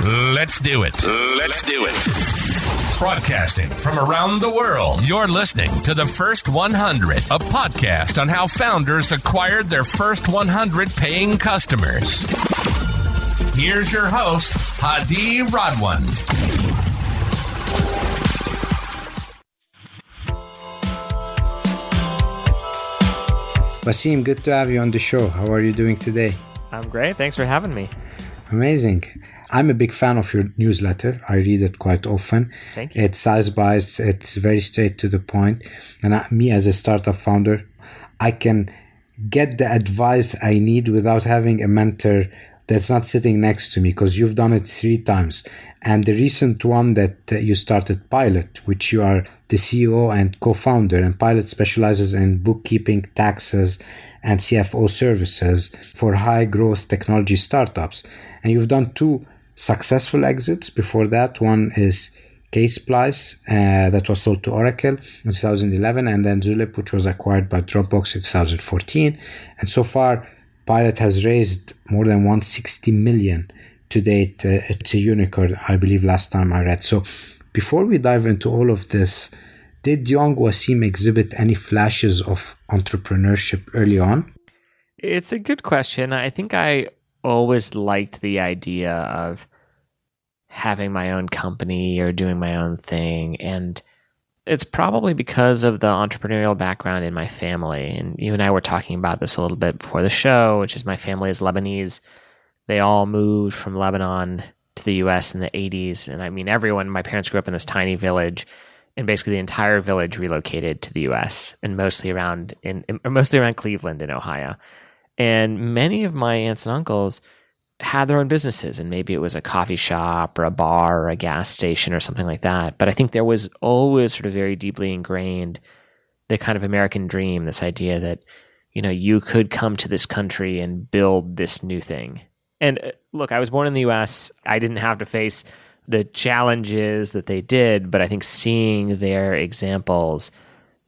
Let's do it. Let's do it. Broadcasting from around the world, you're listening to The First 100, a podcast on how founders acquired their first 100 paying customers. Here's your host, Hadi Radwan. Waseem, good to have you on the show. How are you doing today? I'm great. Thanks for having me. Amazing. I'm a big fan of your newsletter. I read it quite often. Thank you. It's size-based. It's very straight to the point. And me as a startup founder, I can get the advice I need without having a mentor that's not sitting next to me, because you've done it 3 times. And the recent one that you started, Pilot, which you are the CEO and co-founder, and Pilot specializes in bookkeeping, taxes, and CFO services for high growth technology startups. And you've done 2 successful exits before that. One is Ksplice, that was sold to Oracle in 2011, and then Zulip, which was acquired by Dropbox in 2014. And so far, Pilot has raised more than 160 million to date. It's a unicorn, I believe, last time I read. So before we dive into all of this, did young Waseem exhibit any flashes of entrepreneurship early on? It's a good question. I think I always liked the idea of having my own company or doing my own thing. And it's probably because of the entrepreneurial background in my family. And you and I were talking about this a little bit before the show, which is my family is Lebanese. They all moved from Lebanon to the US in the 80s. And I mean, everyone, my parents grew up in this tiny village, and basically the entire village relocated to the US, and mostly around Cleveland in Ohio. And many of my aunts and uncles had their own businesses, and maybe it was a coffee shop or a bar or a gas station or something like that. But I think there was always sort of very deeply ingrained the kind of American dream, this idea that, you know, you could come to this country and build this new thing. And look, I was born in the US. I didn't have to face the challenges that they did, but I think seeing their examples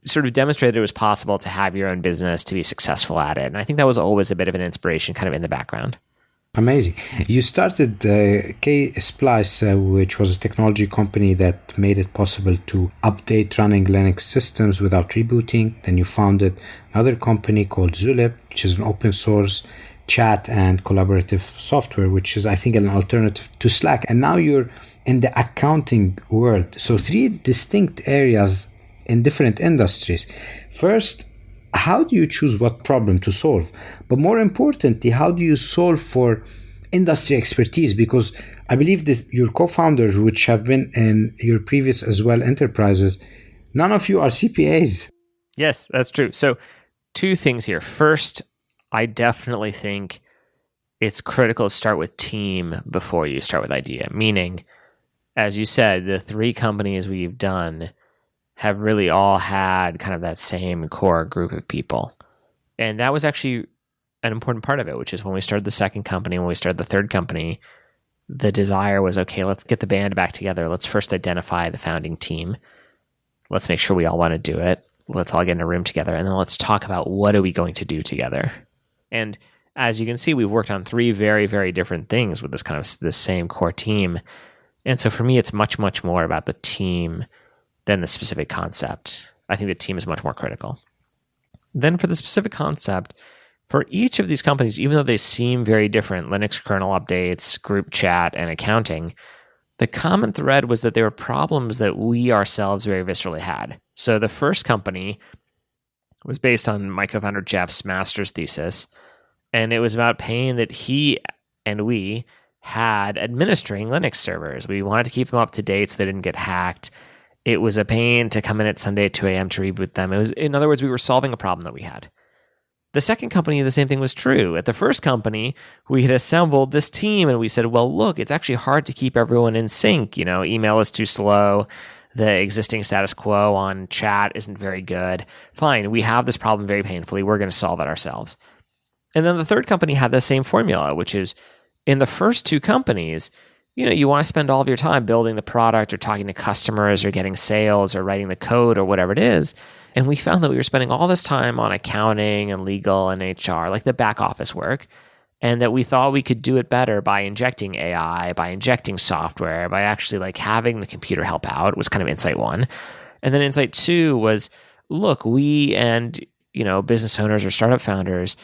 sort of demonstrated it was possible to have your own business, to be successful at it. And I think that was always a bit of an inspiration kind of in the background. Amazing. You started Ksplice, which was a technology company that made it possible to update running Linux systems without rebooting. Then you founded another company called Zulip, which is an open source chat and collaborative software, which is, I think, an alternative to Slack. And now you're in the accounting world. So 3 distinct areas in different industries. First, how do you choose what problem to solve? But more importantly, how do you solve for industry expertise? Because I believe that your co-founders, which have been in your previous as well enterprises, none of you are CPAs. Yes, that's true. So 2 things here. First, I definitely think it's critical to start with team before you start with idea. Meaning, as you said, the 3 companies we've done have really all had kind of that same core group of people. And that was actually an important part of it, which is when we started the second company, when we started the third company, the desire was, okay, let's get the band back together. Let's first identify the founding team. Let's make sure we all want to do it. Let's all get in a room together. And then let's talk about what are we going to do together. And as you can see, we've worked on 3 very, very different things with this same core team. And so for me, it's much, much more about the team than the specific concept. I think the team is much more critical. Then for the specific concept, for each of these companies, even though they seem very different, Linux kernel updates, group chat, and accounting, the common thread was that there were problems that we ourselves very viscerally had. So the first company was based on my co-founder Jeff's master's thesis, and it was about pain that he and we had administering Linux servers. We wanted to keep them up to date so they didn't get hacked. It was a pain to come in at Sunday at 2 a.m. to reboot them. It was, in other words, we were solving a problem that we had. The second company, the same thing was true. At the first company, we had assembled this team and we said, well, look, it's actually hard to keep everyone in sync. You know, email is too slow. The existing status quo on chat isn't very good. Fine, we have this problem very painfully. We're going to solve it ourselves. And then the third company had the same formula, which is in the first 2 companies, you know, you want to spend all of your time building the product or talking to customers or getting sales or writing the code or whatever it is. And we found that we were spending all this time on accounting and legal and HR, like the back office work. and that we thought we could do it better by injecting AI, by injecting software, by actually like having the computer help out, was kind of insight one. And then insight two was, look, we and business owners or startup founders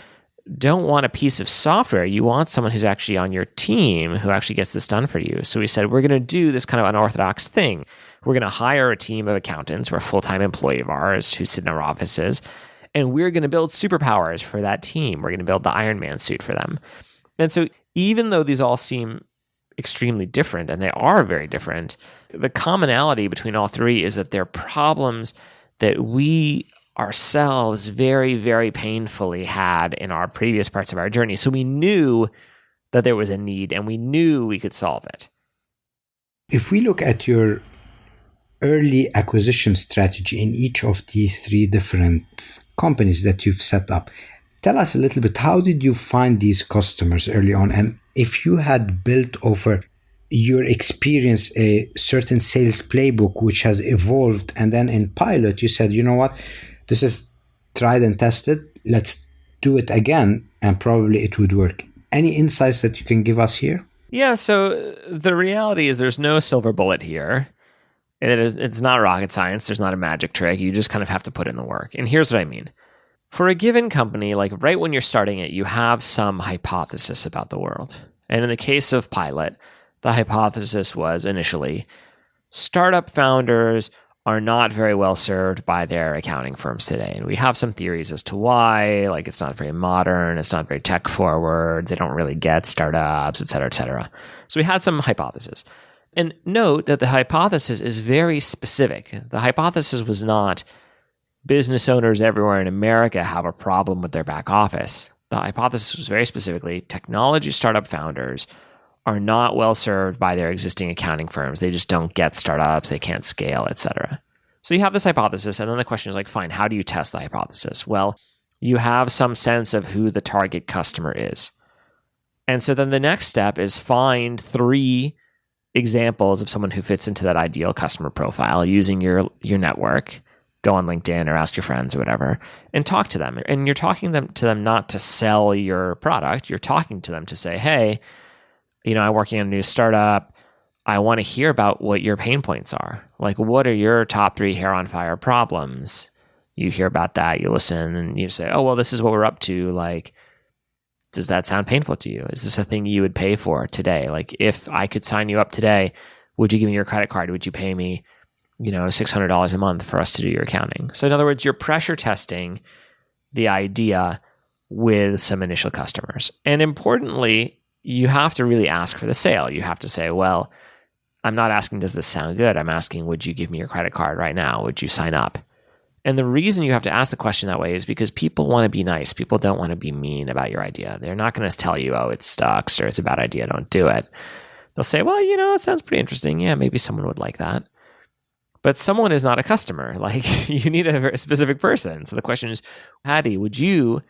don't want a piece of software. You want someone who's actually on your team who actually gets this done for you. So we said, we're going to do this kind of unorthodox thing. We're going to hire a team of accountants who are a full-time employee of ours who sit in our offices, and we're going to build superpowers for that team. We're going to build the Iron Man suit for them. And so even though these all seem extremely different, and they are very different, the commonality between all three is that they're problems that we ourselves very, very painfully had in our previous parts of our journey. So we knew that there was a need, and we knew we could solve it. If we look at your early acquisition strategy in each of these three different companies that you've set up, tell us a little bit, how did you find these customers early on? And if you had built over your experience a certain sales playbook which has evolved, and then in Pilot you said, you know what, this is tried and tested, let's do it again, and probably it would work. Any insights that you can give us here? Yeah, so the reality is there's no silver bullet here. It's not rocket science. There's not a magic trick. You just kind of have to put in the work. And here's what I mean. For a given company, like right when you're starting it, you have some hypothesis about the world. And in the case of Pilot, the hypothesis was initially startup founders are not very well served by their accounting firms today. And we have some theories as to why, like it's not very modern, it's not very tech forward, they don't really get startups, et cetera, et cetera. So we had some hypotheses. And note that the hypothesis is very specific. The hypothesis was not business owners everywhere in America have a problem with their back office. The hypothesis was very specifically technology startup founders are not well served by their existing accounting firms. They just don't get startups, they can't scale, et cetera. So you have this hypothesis, and then the question is like, fine, how do you test the hypothesis? Well, you have some sense of who the target customer is. And so then the next step is find 3 examples of someone who fits into that ideal customer profile using your network. Go on LinkedIn or ask your friends or whatever and talk to them. And you're talking to them not to sell your product. You're talking to them to say, hey, I'm working on a new startup. I want to hear about what your pain points are. Like, what are your top 3 hair on fire problems? You hear about that, you listen, and you say, oh, well, this is what we're up to. Like, does that sound painful to you? Is this a thing you would pay for today? Like, if I could sign you up today, would you give me your credit card? Would you pay me, $600 a month for us to do your accounting? So in other words, you're pressure testing the idea with some initial customers. And importantly, you have to really ask for the sale. You have to say, well, I'm not asking, does this sound good? I'm asking, would you give me your credit card right now? Would you sign up? And the reason you have to ask the question that way is because people want to be nice. People don't want to be mean about your idea. They're not going to tell you, oh, it sucks or it's a bad idea, don't do it. They'll say, well, it sounds pretty interesting. Yeah, maybe someone would like that. But someone is not a customer. Like, you need a very specific person. So the question is, Hattie, would you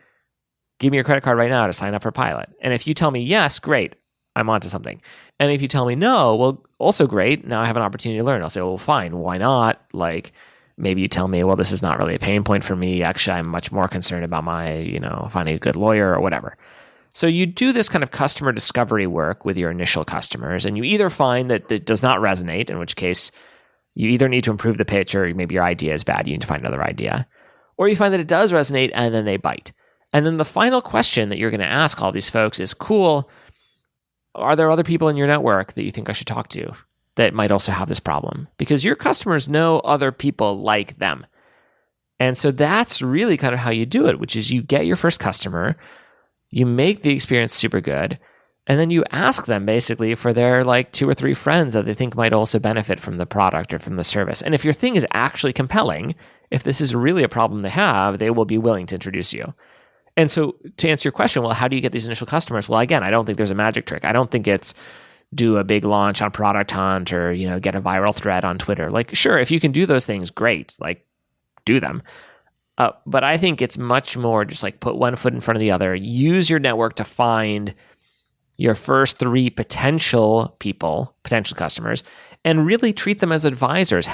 give me your credit card right now to sign up for Pilot? And if you tell me yes, great, I'm onto something. And if you tell me no, well, also great. Now I have an opportunity to learn. I'll say, well, fine, why not? Like, maybe you tell me, well, this is not really a pain point for me. Actually, I'm much more concerned about my, finding a good lawyer or whatever. So you do this kind of customer discovery work with your initial customers, and you either find that it does not resonate, in which case you either need to improve the pitch or maybe your idea is bad. You need to find another idea. Or you find that it does resonate and then they bite. And then the final question that you're going to ask all these folks is, cool, are there other people in your network that you think I should talk to that might also have this problem? Because your customers know other people like them. And so that's really kind of how you do it, which is you get your first customer, you make the experience super good, and then you ask them basically for their 2 or 3 friends that they think might also benefit from the product or from the service. And if your thing is actually compelling, if this is really a problem they have, they will be willing to introduce you. And so to answer your question, well, how do you get these initial customers? Well, again, I don't think there's a magic trick. I don't think it's do a big launch on Product Hunt or, get a viral thread on Twitter. Sure, if you can do those things, great. Do them. But I think it's much more just put one foot in front of the other. Use your network to find your first 3 potential customers, and really treat them as advisors.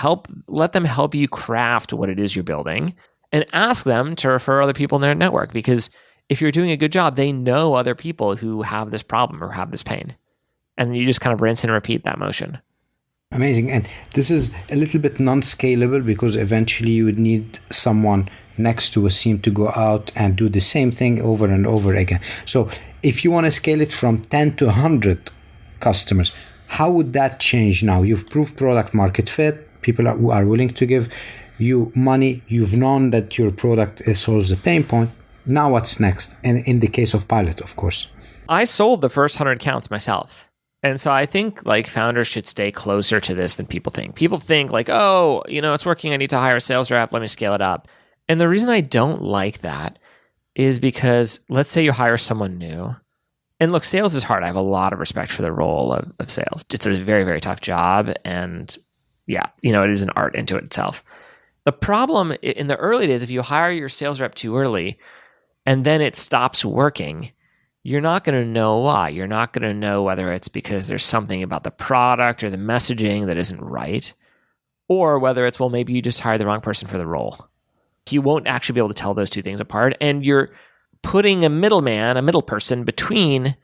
Let them help you craft what it is you're building, and ask them to refer other people in their network. Because if you're doing a good job, they know other people who have this problem or have this pain. And you just kind of rinse and repeat that motion. Amazing. And this is a little bit non-scalable because eventually you would need someone next to Waseem to go out and do the same thing over and over again. So if you want to scale it from 10 to 100 customers, how would that change now? You've proved product market fit. People are willing to give you money. You've known that your product solves a pain point. Now what's next? And in the case of Pilot, of course. I sold the first 100 accounts myself. And so I think like founders should stay closer to this than people think. People think like, oh, it's working. I need to hire a sales rep. Let me scale it up. And the reason I don't like that is because let's say you hire someone new. And look, sales is hard. I have a lot of respect for the role of sales. It's a very, very tough job. And yeah, it is an art into itself. The problem in the early days, if you hire your sales rep too early and then it stops working, you're not going to know why. You're not going to know whether it's because there's something about the product or the messaging that isn't right, or whether it's, well, maybe you just hired the wrong person for the role. You won't actually be able to tell those two things apart. And you're putting a middle person between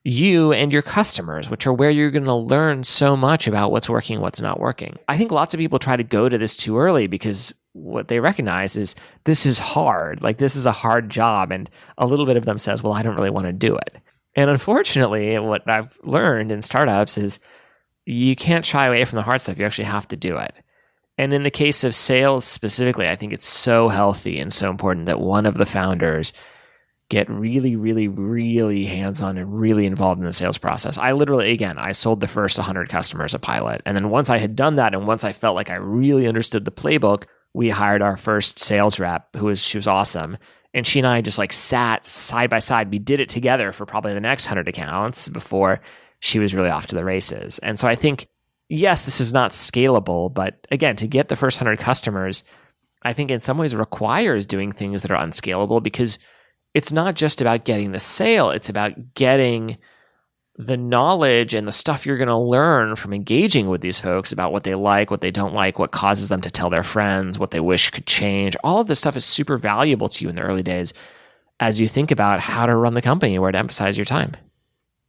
you and your customers, which are where you're going to learn so much about what's working, what's not working. I think lots of people try to go to this too early because what they recognize is this is hard. Like this is a hard job. And a little bit of them says, well, I don't really want to do it. And unfortunately, what I've learned in startups is you can't shy away from the hard stuff. You actually have to do it. And in the case of sales specifically, I think it's so healthy and so important that one of the founders get really, really, really hands-on and really involved in the sales process. I sold the first 100 customers a Pilot. And then once I had done that and once I felt like I really understood the playbook, we hired our first sales rep she was awesome. And she and I just like sat side by side. We did it together for probably the next 100 accounts before she was really off to the races. And so I think, yes, this is not scalable, but again, to get the first 100 customers, I think in some ways requires doing things that are unscalable because it's not just about getting the sale. It's about getting the knowledge and the stuff you're going to learn from engaging with these folks about what they like, what they don't like, what causes them to tell their friends, what they wish could change. All of this stuff is super valuable to you in the early days as you think about how to run the company and where to emphasize your time.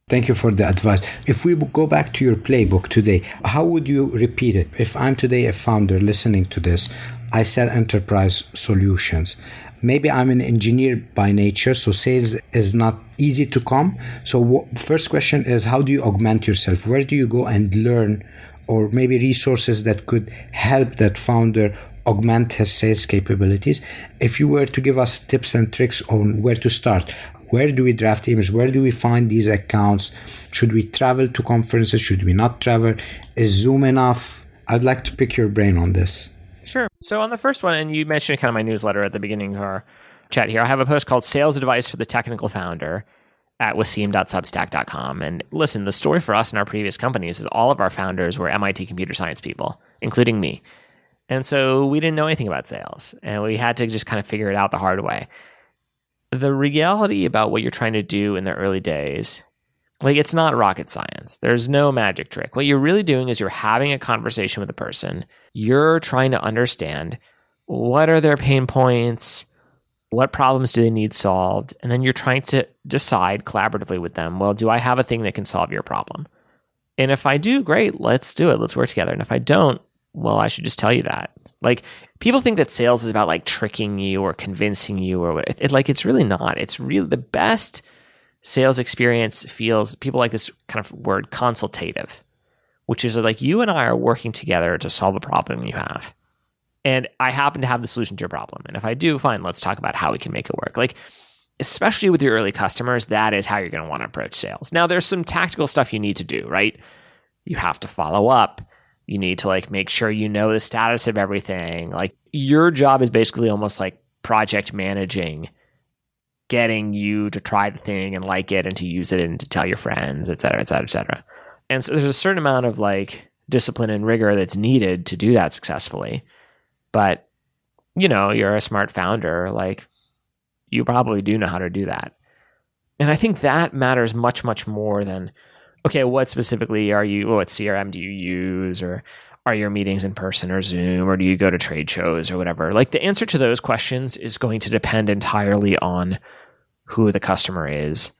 Thank you for the advice. If we go back to your playbook today, how would you repeat it? If I'm today a founder listening to this, I sell enterprise solutions. Maybe I'm an engineer by nature, so sales is not easy to come. So first question is, how do you augment yourself? Where do you go and learn, or maybe resources that could help that founder augment his sales capabilities? If you were to give us tips and tricks on where to start, where do we draft emails? Where do we find these accounts? Should we travel to conferences? Should we not travel? Is Zoom enough? I'd like to pick your brain on this. Sure. So on the first one, and you mentioned kind of my newsletter at the beginning of our chat here, I have a post called Sales Advice for the Technical Founder at waseem.substack.com. And listen, the story for us in our previous companies is all of our founders were MIT computer science people, including me. And so we didn't know anything about sales, and we had to just kind of figure it out the hard way. The reality about what you're trying to do in the early days, like it's not rocket science. There's no magic trick. What you're really doing is you're having a conversation with a person. You're trying to understand what are their pain points, what problems do they need solved, and then you're trying to decide collaboratively with them, well, do I have a thing that can solve your problem? And if I do, great, let's do it. Let's work together. And if I don't, well, I should just tell you that. Like, people think that sales is about like tricking you or convincing you or what. It's really not. It's really the best sales experience feels, people like this kind of word, consultative, which is like you and I are working together to solve a problem you have. And I happen to have the solution to your problem. And if I do, fine, let's talk about how we can make it work. Like, especially with your early customers, that is how you're going to want to approach sales. Now, there's some tactical stuff you need to do, right? You have to follow up. You need to like make sure you know the status of everything. Like, your job is basically almost like project managing, getting you to try the thing and like it and to use it and to tell your friends, et cetera, et cetera, et cetera. And so there's a certain amount of like discipline and rigor that's needed to do that successfully. But, you know, you're a smart founder, like you probably do know how to do that. And I think that matters much, much more than, okay, what specifically what CRM do you use? Or are your meetings in person or Zoom? Or do you go to trade shows or whatever? Like, the answer to those questions is going to depend entirely on who the customer is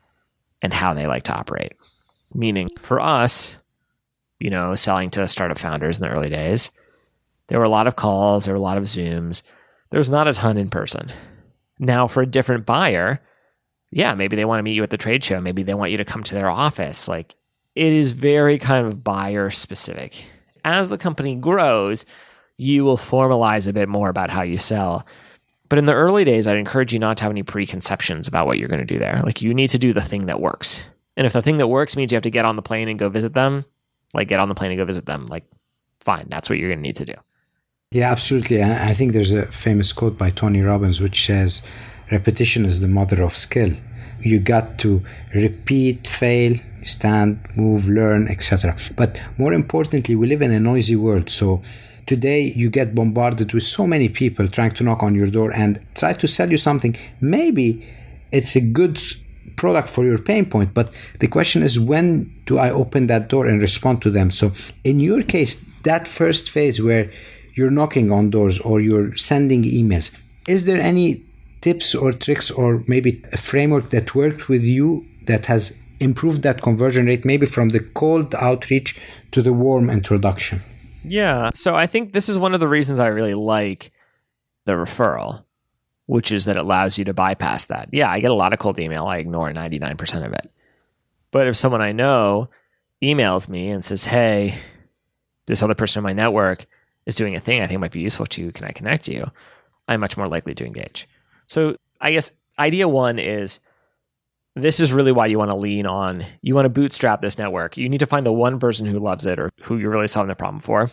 and how they like to operate. Meaning for us, selling to startup founders in the early days, there were a lot of calls, there were a lot of Zooms. There was not a ton in person. Now for a different buyer, yeah, maybe they want to meet you at the trade show. Maybe they want you to come to their office. Like, it is very kind of buyer specific. As the company grows, you will formalize a bit more about how you sell. But in the early days, I'd encourage you not to have any preconceptions about what you're going to do there. Like, you need to do the thing that works. And if the thing that works means you have to get on the plane and go visit them, get on the plane and go visit them. Fine, that's what you're going to need to do. Yeah, absolutely. I think there's a famous quote by Tony Robbins which says, repetition is the mother of skill. You got to repeat, fail, stand, move, learn, etc. But more importantly, we live in a noisy world. So today you get bombarded with so many people trying to knock on your door and try to sell you something. Maybe it's a good product for your pain point, but the question is, when do I open that door and respond to them? So in your case, that first phase where you're knocking on doors or you're sending emails, is there any tips or tricks or maybe a framework that worked with you that has improved that conversion rate, maybe from the cold outreach to the warm introduction? Yeah. So I think this is one of the reasons I really like the referral, which is that it allows you to bypass that. Yeah, I get a lot of cold email. I ignore 99% of it. But if someone I know emails me and says, hey, this other person in my network is doing a thing I think might be useful to you, can I connect you? I'm much more likely to engage. So I guess idea one is, this is really why you want to lean on, you want to bootstrap this network. You need to find the one person who loves it or who you're really solving the problem for.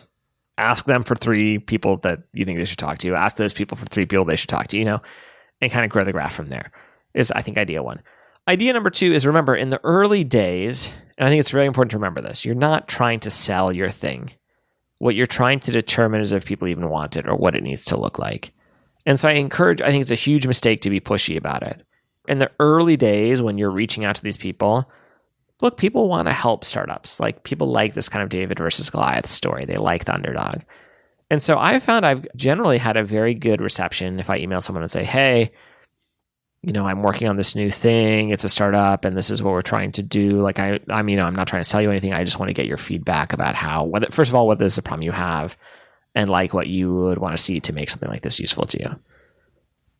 Ask them for 3 people that you think they should talk to. Ask those people for 3 people they should talk to, and kind of grow the graph from there is, I think, idea one. Idea number 2 is, remember, in the early days, and I think it's very important to remember this, you're not trying to sell your thing. What you're trying to determine is if people even want it or what it needs to look like. And so I think it's a huge mistake to be pushy about it. In the early days, when you're reaching out to these people, look, people want to help startups. People like this kind of David versus Goliath story. They like the underdog. And so I found I've generally had a very good reception if I email someone and say, hey, I'm working on this new thing. It's a startup and this is what we're trying to do. I'm not trying to sell you anything. I just want to get your feedback about first of all, whether this is a problem you have and what you would want to see to make something like this useful to you.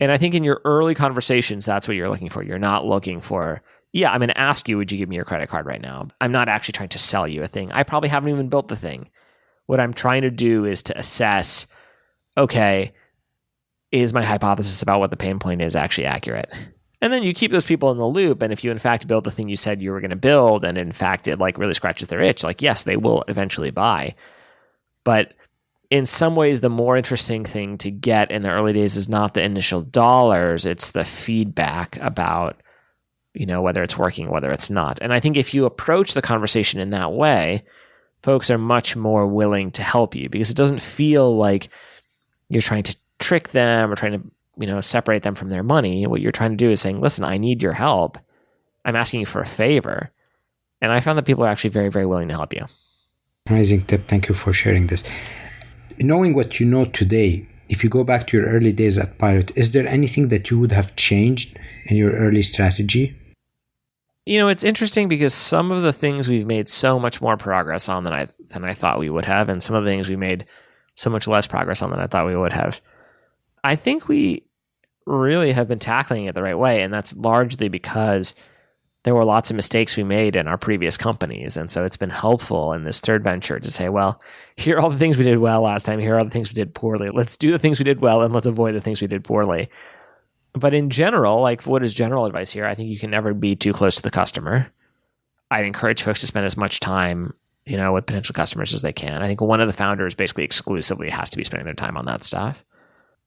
And I think in your early conversations, that's what you're looking for. You're not looking for, I'm going to ask you, would you give me your credit card right now? I'm not actually trying to sell you a thing. I probably haven't even built the thing. What I'm trying to do is to assess, okay, is my hypothesis about what the pain point is actually accurate? And then you keep those people in the loop. And if you in fact build the thing you said you were going to build, and in fact it really scratches their itch, yes, they will eventually buy. But in some ways, the more interesting thing to get in the early days is not the initial dollars, it's the feedback about, whether it's working, whether it's not. And I think if you approach the conversation in that way, folks are much more willing to help you, because it doesn't feel like you're trying to trick them or trying to, separate them from their money. What you're trying to do is saying, listen, I need your help. I'm asking you for a favor. And I found that people are actually very, very willing to help you. Amazing tip. Thank you for sharing this. Knowing what you know today, if you go back to your early days at Pilot, is there anything that you would have changed in your early strategy? It's interesting because some of the things we've made so much more progress on than I thought we would have, and some of the things we made so much less progress on than I thought we would have. I think we really have been tackling it the right way, and that's largely because there were lots of mistakes we made in our previous companies. And so it's been helpful in this third venture to say, well, here are all the things we did well last time. Here are the things we did poorly. Let's do the things we did well and let's avoid the things we did poorly. But in general, what is general advice here? I think you can never be too close to the customer. I'd encourage folks to spend as much time, with potential customers as they can. I think one of the founders basically exclusively has to be spending their time on that stuff.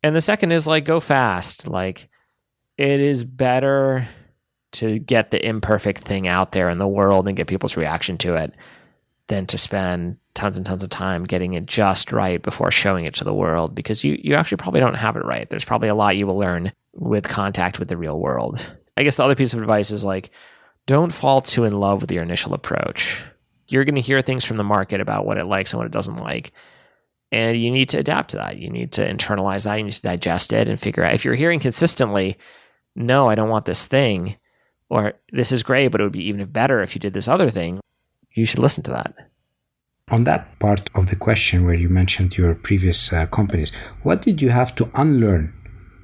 And the second is go fast. It is better to get the imperfect thing out there in the world and get people's reaction to it than to spend tons and tons of time getting it just right before showing it to the world, because you actually probably don't have it right. There's probably a lot you will learn with contact with the real world. I guess the other piece of advice is don't fall too in love with your initial approach. You're going to hear things from the market about what it likes and what it doesn't like. And you need to adapt to that. You need to internalize that. You need to digest it and figure out, if you're hearing consistently, no, I don't want this thing, Or this is great, but it would be even better if you did this other thing. You should listen to that. On that part of the question where you mentioned your previous companies, what did you have to unlearn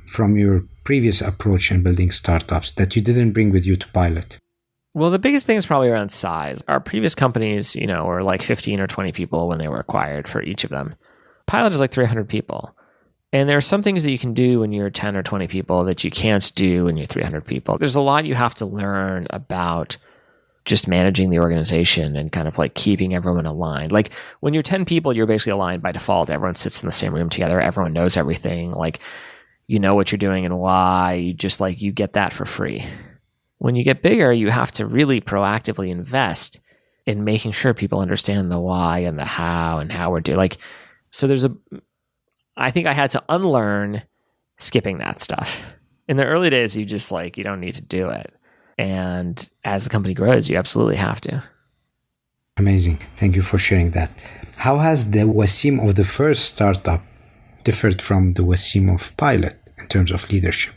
from your previous approach in building startups that you didn't bring with you to Pilot? Well, the biggest thing is probably around size. Our previous companies, were like 15 or 20 people when they were acquired for each of them. Pilot is like 300 people. And there are some things that you can do when you're 10 or 20 people that you can't do when you're 300 people. There's a lot you have to learn about just managing the organization and kind of like keeping everyone aligned. Like when you're 10 people, you're basically aligned by default. Everyone sits in the same room together. Everyone knows everything. Like, you know what you're doing and why. You get that for free. When you get bigger, you have to really proactively invest in making sure people understand the why and the how and how we're doing. I think I had to unlearn skipping that stuff. In the early days, you just you don't need to do it. And as the company grows, you absolutely have to. Amazing. Thank you for sharing that. How has the Waseem of the first startup differed from the Waseem of Pilot in terms of leadership?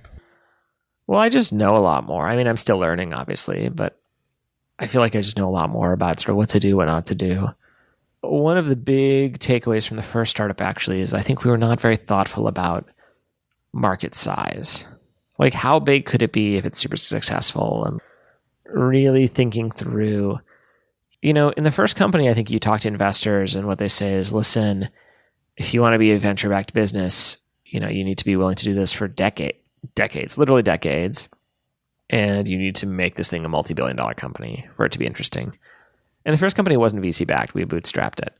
Well, I just know a lot more. I mean, I'm still learning, obviously, but I feel like I just know a lot more about sort of what to do, what not to do. One of the big takeaways from the first startup actually is I think we were not very thoughtful about market size. Like, how big could it be if it's super successful? And really thinking through, in the first company, I think you talk to investors and what they say is, listen, if you want to be a venture-backed business, you need to be willing to do this for decades, literally decades. And you need to make this thing a multi-billion-dollar company for it to be interesting. And the first company wasn't VC-backed. We bootstrapped it.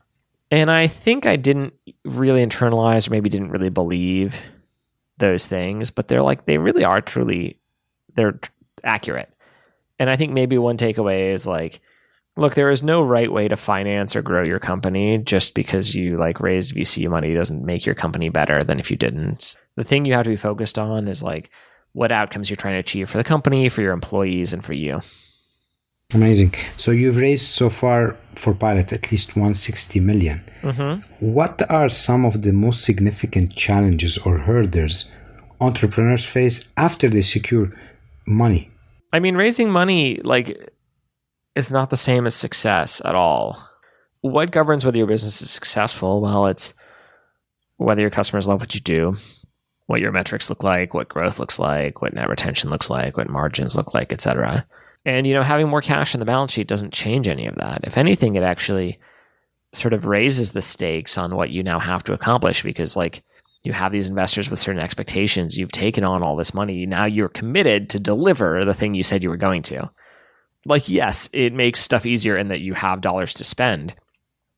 And I think I didn't really internalize or maybe didn't really believe those things, but they really are they're accurate. And I think maybe one takeaway is look, there is no right way to finance or grow your company. Just because you raised VC money doesn't make your company better than if you didn't. The thing you have to be focused on is what outcomes you're trying to achieve for the company, for your employees, and for you. Amazing. So you've raised so far for Pilot at least $160 million. Mm-hmm. What are some of the most significant challenges or hurdles entrepreneurs face after they secure money? I mean, raising money, it's not the same as success at all. What governs whether your business is successful? Well, it's whether your customers love what you do, what your metrics look like, what growth looks like, what net retention looks like, what margins look like, etc. And, having more cash on the balance sheet doesn't change any of that. If anything, it actually sort of raises the stakes on what you now have to accomplish because, you have these investors with certain expectations. You've taken on all this money. Now you're committed to deliver the thing you said you were going to. Yes, it makes stuff easier in that you have dollars to spend.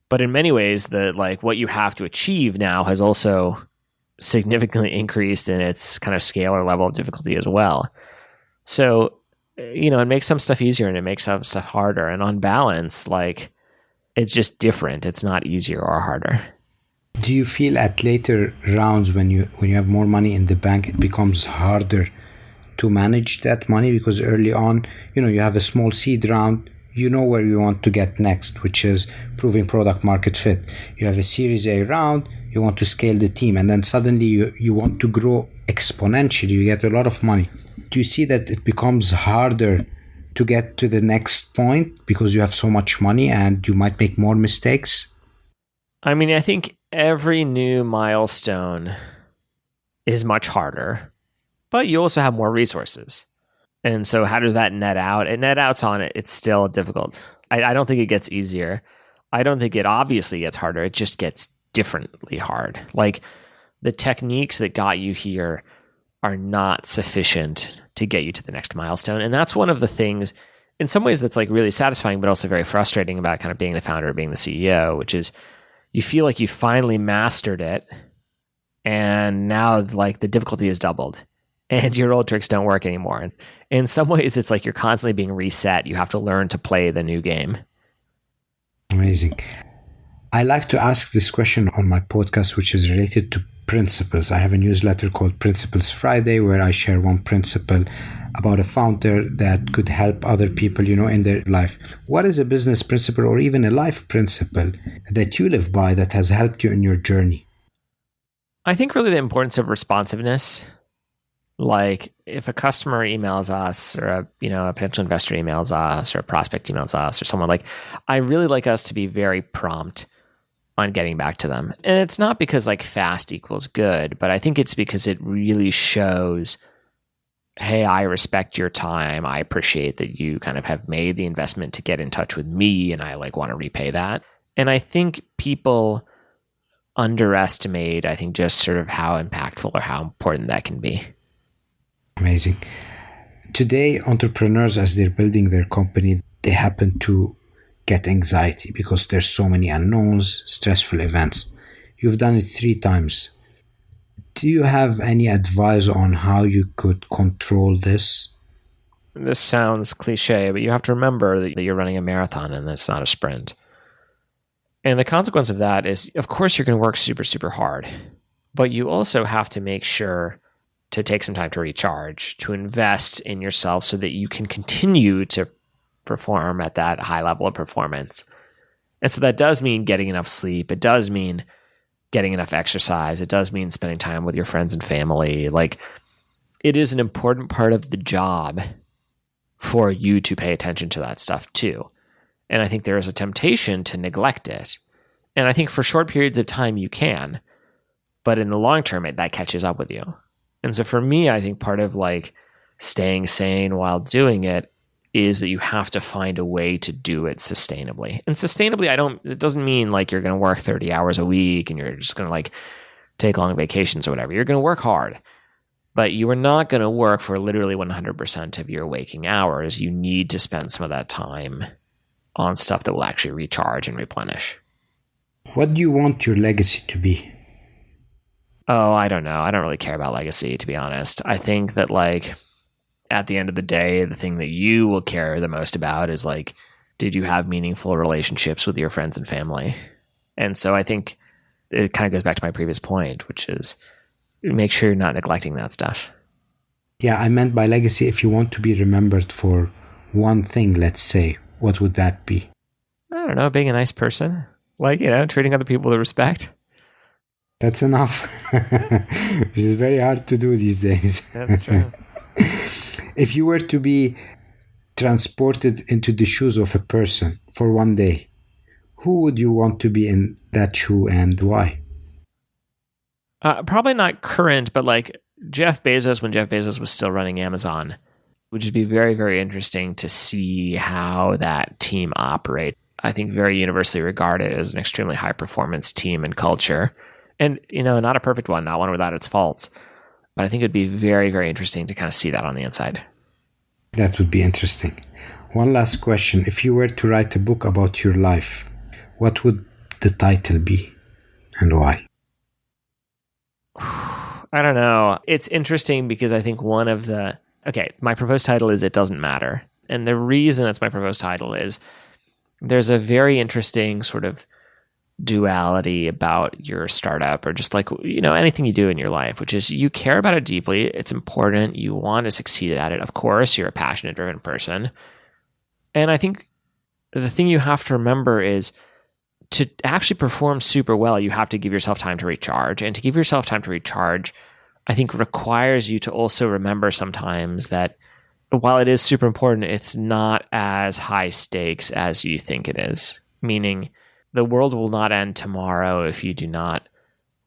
But in many ways, what you have to achieve now has also significantly increased in its kind of scale or level of difficulty as well. So, it makes some stuff easier and it makes some stuff harder. And on balance, it's just different. It's not easier or harder. Do you feel at later rounds when you have more money in the bank, it becomes harder to manage that money? Because early on, you have a small seed round, where you want to get next, which is proving product market fit. You have a Series A round, you want to scale the team, and then suddenly you want to grow exponentially. You get a lot of money. Do you see that it becomes harder to get to the next point because you have so much money and you might make more mistakes? I mean, I think every new milestone is much harder, but you also have more resources. And so how does that net out? It net outs on it. It's still difficult. I don't think it gets easier. I don't think it obviously gets harder. It just gets differently hard. The techniques that got you here are not sufficient to get you to the next milestone. And that's one of the things, in some ways, that's really satisfying, but also very frustrating about kind of being the founder, being the CEO, which is you feel like you finally mastered it. And now the difficulty is doubled and your old tricks don't work anymore. And in some ways, it's you're constantly being reset. You have to learn to play the new game. Amazing. I like to ask this question on my podcast, which is related to principles. I have a newsletter called Principles Friday, where I share one principle about a founder that could help other people, in their life. What is a business principle or even a life principle that you live by that has helped you in your journey? I think really the importance of responsiveness Like if a customer emails us or a potential investor emails us or a prospect emails us or someone, like I really like us to be very prompt on getting back to them. And it's not because like fast equals good, but I think it's because it really shows, hey, I respect your time. I appreciate that you kind of have made the investment to get in touch with me and I like want to repay that. And I think people underestimate, I think, just sort of how impactful or how important that can be. Amazing. Today, entrepreneurs, as they're building their company, they happen to get anxiety because there's so many unknowns, stressful events. You've done it 3 times. Do you have any advice on how you could control this? This sounds cliche, but you have to remember that you're running a marathon and it's not a sprint. And the consequence of that is, of course, you're going to work super, super hard, but you also have to make sure to take some time to recharge, to invest in yourself so that you can continue to perform at that high level of performance. And so that does mean getting enough sleep. It does mean getting enough exercise. It does mean spending time with your friends and family. Like, it is an important part of the job for you to pay attention to that stuff too. And I think there is a temptation to neglect it. And I think for short periods of time you can, but in the long term, that catches up with you. And so for me, I think part of like staying sane while doing it is that you have to find a way to do it sustainably. And sustainably, it doesn't mean like you're going to work 30 hours a week and you're just going to like take long vacations or whatever. You're going to work hard, but you are not going to work for literally 100% of your waking hours. You need to spend some of that time on stuff that will actually recharge and replenish. What do you want your legacy to be? Oh, I don't know. I don't really care about legacy, to be honest. I think that like at the end of the day, the thing that you will care the most about is like, did you have meaningful relationships with your friends and family? And so I think it kind of goes back to my previous point, which is make sure you're not neglecting that stuff. Yeah, I meant by legacy, if you want to be remembered for one thing, let's say, what would that be? I don't know, being a nice person. Like, treating other people with respect. That's enough. Which is very hard to do these days. That's true. If you were to be transported into the shoes of a person for one day, who would you want to be in that shoe and why? Probably not current, but like Jeff Bezos, when Jeff Bezos was still running Amazon, would just be very, very interesting to see how that team operates. I think very universally regarded as an extremely high performance team and culture. And, not a perfect one, not one without its faults. But I think it'd be very, very interesting to kind of see that on the inside. That would be interesting. One last question. If you were to write a book about your life, what would the title be and why? I don't know. It's interesting because I think my proposed title is It Doesn't Matter. And the reason it's my proposed title is there's a very interesting sort of duality about your startup or just like, anything you do in your life, which is you care about it deeply. It's important. You want to succeed at it. Of course, you're a passionate, driven person. And I think the thing you have to remember is to actually perform super well, you have to give yourself time to recharge. And to give yourself time to recharge, I think requires you to also remember sometimes that while it is super important, it's not as high stakes as you think it is. Meaning, the world will not end tomorrow if you do not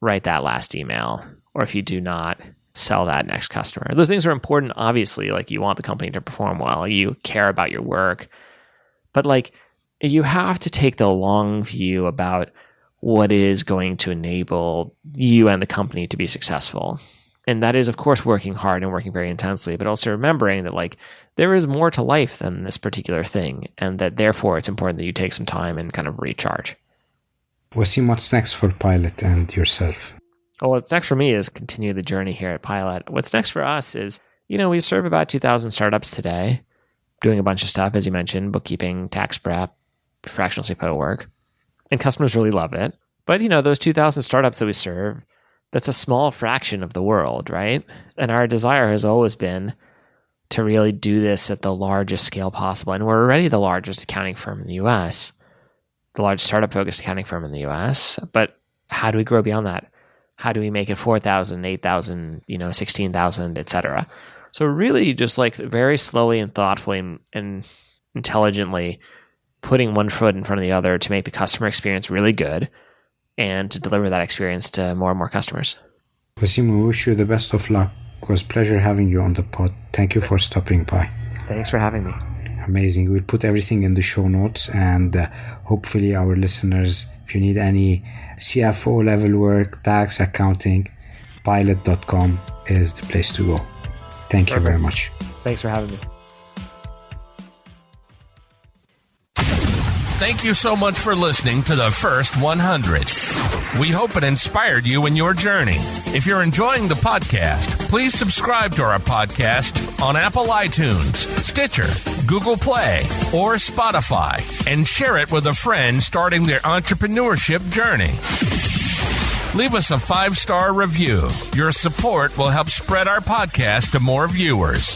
write that last email or if you do not sell that next customer. Those things are important, obviously. Like, you want the company to perform well. You care about your work. But like, you have to take the long view about what is going to enable you and the company to be successful. And that is, of course, working hard and working very intensely, but also remembering that like there is more to life than this particular thing, and that therefore it's important that you take some time and kind of recharge. Waseem, what's next for Pilot and yourself? Well, what's next for me is continue the journey here at Pilot. What's next for us is, we serve about 2,000 startups today, doing a bunch of stuff, as you mentioned, bookkeeping, tax prep, fractional CFO work, and customers really love it. But, those 2,000 startups that we serve, that's a small fraction of the world, right? And our desire has always been to really do this at the largest scale possible. And we're already the largest accounting firm in the US, the largest startup-focused accounting firm in the US. But how do we grow beyond that? How do we make it 4,000, 8,000, 16,000, etc.? So really just like very slowly and thoughtfully and intelligently putting one foot in front of the other to make the customer experience really good and to deliver that experience to more and more customers. Waseem, we wish you the best of luck. It was a pleasure having you on the pod. Thank you for stopping by. Thanks for having me. Amazing. We'll put everything in the show notes, and hopefully our listeners, if you need any CFO level work, tax, accounting, pilot.com is the place to go. Thank you very much. Thanks for having me. Thank you so much for listening to the First 100. We hope it inspired you in your journey. If you're enjoying the podcast, please subscribe to our podcast on Apple iTunes, Stitcher, Google Play, or Spotify, and share it with a friend starting their entrepreneurship journey. Leave us a 5-star review. Your support will help spread our podcast to more viewers.